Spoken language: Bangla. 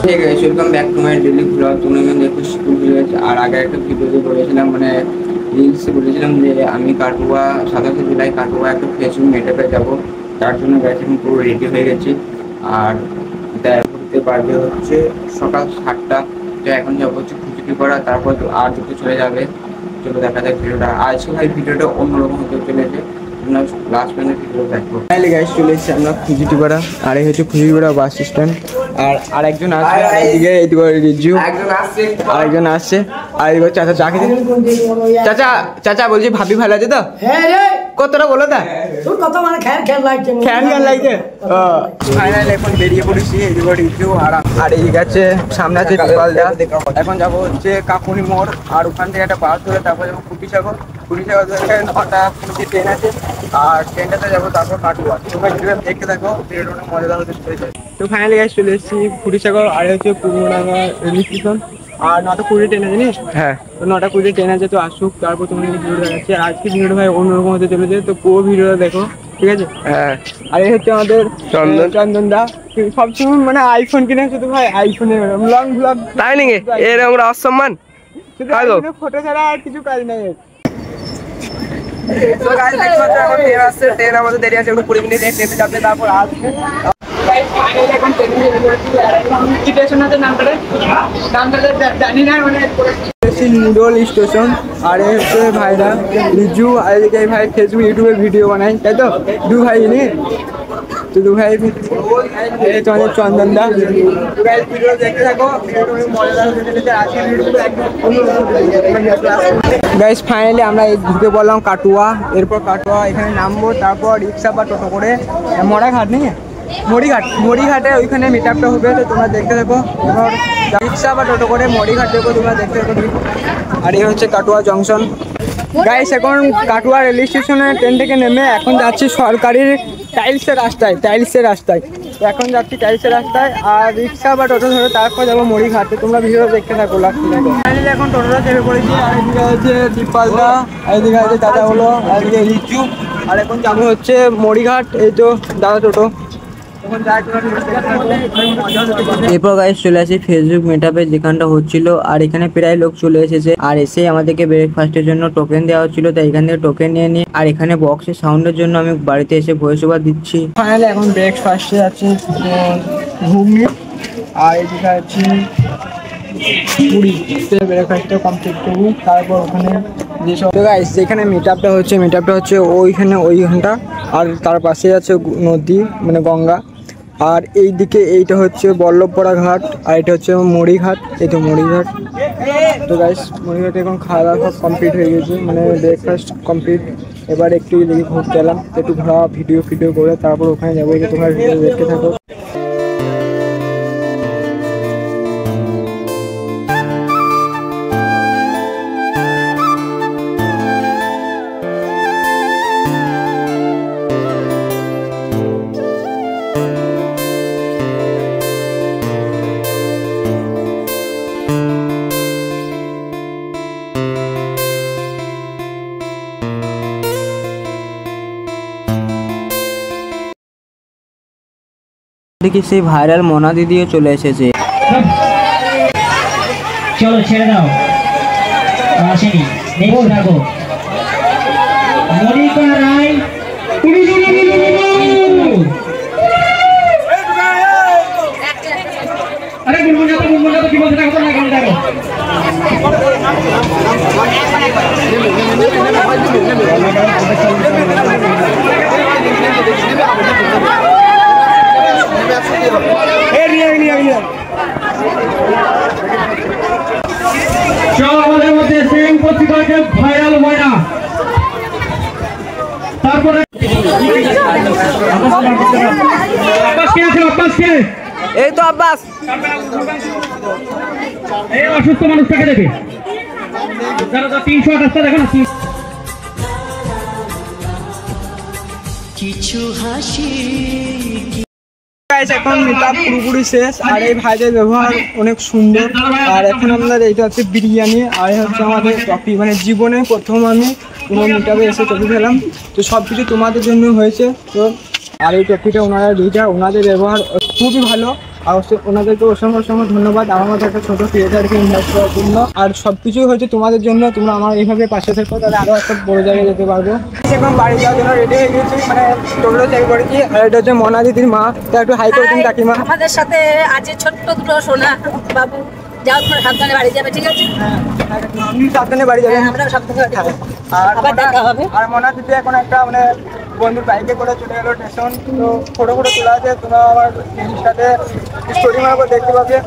Hey guys welcome back to my daily blog. তোমরা মানে দেখো স্কুল ভিলেজ আর আগে একটা ভিডিওতে বলেছিলাম মানে রিলসে বলেছিলাম যে আমি কাটুয়া 27 জুলাই কাটুয়া একটা ফেসবুক মিটআপে যাব। তার জন্য গাইস আমি পুরো রেডি হয়ে গেছি আর দেখতে পারবে হচ্ছে সকাল 7টা। তো এখন যাব হচ্ছে খুঁজুটি পড়া, তারপর আর দুটো চলে যাবে। চলো দেখা যাক ভিডিওটা। আজকে ভাই ভিডিওটা অন্যরকম হতে চলেছে, তোমরা লাস্ট পর্যন্ত ভিডিও দেখো। ফাইনালি গাইস চলে এসেছি আমরা খুঁজুটি পড়া, আর এই হচ্ছে খুঁজুটি পড়া বাস স্ট্যান্ড। আর আরেকজন আসছে এইদিকে, এইদিকে রিজু আরেকজন আসছে, আর এইদিকে চাচা চাকি চাচা চাচা বলছি ভাবি ভালো আছে তো? কতটা বলো তা খ্যান লাগছে। ফাইনালি এখন বেরিয়ে পড়েছি, এইদিকে রিজু আর এইদিকে আছে সামনে আছে গোপালদা। এখন যাবো হচ্ছে কাকুনি মোড়, আর ওখান থেকে একটা বাস ধরে তারপর যাবো কুটিসাগর। কুটিসাগর থেকে 9টা ট্রেন আছে, আর ট্রেনটাতে যাবো তারপর কাটুয়া। তোমরা ভিডিও দেখতে থাকো, ভিডিওটা অনেক মজাদার হতে চলেছে। তো ফাইনালি গাইস চলে এসেছি কুটিসাগর, আর হচ্ছে পুরোডাঙ্গা রেল স্টেশন। আর 9টা 20 ট্রেন আছে জানিস? হ্যাঁ, তো 9টা 20 ট্রেন আছে, তো আসুক তারপর তোমাদের ভিডিও দেখাচ্ছি। আর আজকে ভিডিওটা ভাই অন্যরকম হতে চলেছে, তো পুরো ভিডিওটা দেখো, ঠিক আছে? হ্যাঁ। আর এই হচ্ছে আমাদের চন্দন দা, সবসময় মানে আইফোন কিনে শুধু ভাই আইফোনে লং ব্লগ, তাই নাকি? এরকম অসম্মান ফটো ছাড়া আর কিছু কাজ নাই। তো গাইস দেখো এখন ট্রেন আসছে, ট্রেন আমাদের দেরি আছে, একটু 20 মিনিট ট্রেনে যাবে, তারপর আসবে। গাইস ফাইনালি এখন ট্রেনে স্টেশন আছে, নামটা জানি না মানে নুডল স্টেশন। আর এই হচ্ছে ভাইরা রিজু, আর এদিকে ভাই ফেসবুক ইউটিউবে ভিডিও বানাই, তাই তো? দু ভাই নি তো দু ভাই তোমাদের চন্দন দা। ভিডিও দেখতে থাকো, গাইস ফাইনালি আমরা ঢুকে পড়লাম কাটুয়া। এরপর কাটুয়া এখানে নামবো, তারপর রিক্সা বা টোটো করে মরাঘাট নেই মরিঘাটে ওইখানে মিটআপটা হবে, তো তোমরা দেখতে থাকো। এবার রিক্সা বা টোটো করে মরিঘাট যাবো, তোমরা দেখতে থাকো। আর এই হচ্ছে কাটুয়া জংশন। গাইস এখন কাটুয়া রেল স্টেশনে ট্রেন থেকে নেমে এখন যাচ্ছি সরকারি টাইলসের রাস্তায়। তো এখন যাচ্ছি টাইলসের রাস্তায়, আর রিক্সা বা টোটো ধরে তারপর যাবো মরিঘাটে। তোমরা ভিডিও দেখতে থাকো লাস্ট পর্যন্ত। ফাইনালি এখন টোটোটা চেপে পড়েছি, আর এদিকে হচ্ছে দীপালদা, আর এদিকে আছে দাদা হলো, আর এদিকে রিচু। আর এখন যাবো হচ্ছে মরিঘাট, এই তো দাদা টোটো। এরপর গাইস চলে আসি ফেসবুক মিটআপে যেখানটা হচ্ছিল, আর এখানে প্রায় লোক চলে এসেছে। আর এসে আমাদেরকে ব্রেকফাস্টের জন্য টোকেন দেওয়া হচ্ছিল, তাই এখান থেকে টোকেন নিয়ে নিই। আর এখানে বক্সের সাউন্ডের জন্য আমি বাড়িতে এসে ভয়েস ওভার দিচ্ছি। ফাইনালি এখন ব্রেকফাস্টে আছে ঘুগনি, আর এদিকে আছে পুরি। ব্রেকফাস্টটা কমপ্লিট করবো, তারপর ওখানে যেসব গাইস যেখানে মিটআপটা হচ্ছে ওইখানটা। আর তার পাশে আছে নদী মানে গঙ্গা। আর এই দিকে এইটা হচ্ছে বল্লভপড়া ঘাট, আর এটা হচ্ছে মরিঘাট। এই তো মরিঘাট। তো গাইস মরিঘাটে এখন খাওয়া দাওয়া কমপ্লিট হয়ে গেছে, মানে ব্রেকফাস্ট কমপ্লিট। এবার একটু এদিকে ঘুরতে এলাম, একটু ঘোরা ভিডিও করে তারপর ওখানে যাবো। তোমরা ভিডিও দেখতে থাকো। দেখি সেই ভাইরাল মোনা দিদিও চলে এসেছে। চলো ছেড়ে দাও, আসেনি নেক্সট রাখো। মনিকা রায় আরে বুলবুল না তো কি বলতে থাকো না, কেন দেখো আমাদের মধ্যে সেম পত্রিকাকে ভাইরাল ময়না। তারপরে এই তো আব্বাস, এই অসুস্থ মানুষটাকে দেখে 328 দেখো না। কিছু হাসি এখন মিটআপ পুরোপুরি শেষ, আর এই ভাইদের ব্যবহার অনেক সুন্দর। আর এখন আমাদের এইটা হচ্ছে বিরিয়ানি, আর হচ্ছে আমাদের টপি, মানে জীবনে প্রথম আমি কোনো মিটআপে এসে টপি খেলাম। তো সব কিছু তোমাদের জন্য হয়েছে। তো আর এই টপিটা ওনারা দিয়েছে, ওনাদের ব্যবহার খুবই ভালো। অবশ্যই ওনাদেরকে অসংখ্য অসংখ্য ধন্যবাদ আমার মতো একটা ছোটো থিয়েটারকে ইনভাইট করার জন্য। আর সব কিছুই হচ্ছে তোমাদের জন্য, তোমরা আমার এইভাবে পাশে থেকো, তাহলে আরও একটা বড় জায়গায় যেতে পারবো। এখন বাড়ি যাওয়ার জন্য রেডি হয়ে গেছি, মানে টোটো চাই করেছি। আর এটা হচ্ছে মনা দিদির মা, তা একটু হাই করে দিন কাকিমা। আমাদের সাথে আছে ছোট্ট দুটো সোনা বাবু, যাও তোমরা সাবধানে বাড়ি যাবে, ঠিক আছে? আপনি সাবধানে বাড়ি যাবেন। আমরাও সাবধানে বাড়ি যাবো। আর আবার দেখা হবে। আর মনা দিদি এখন একটা মানে বন্ধুর বাইকে করে চলে গেলো স্টেশন। তো ফটো ফটো তোলা আছে, তোমরা আমার সাথে স্টোরি মারবো, দেখতে পাবে।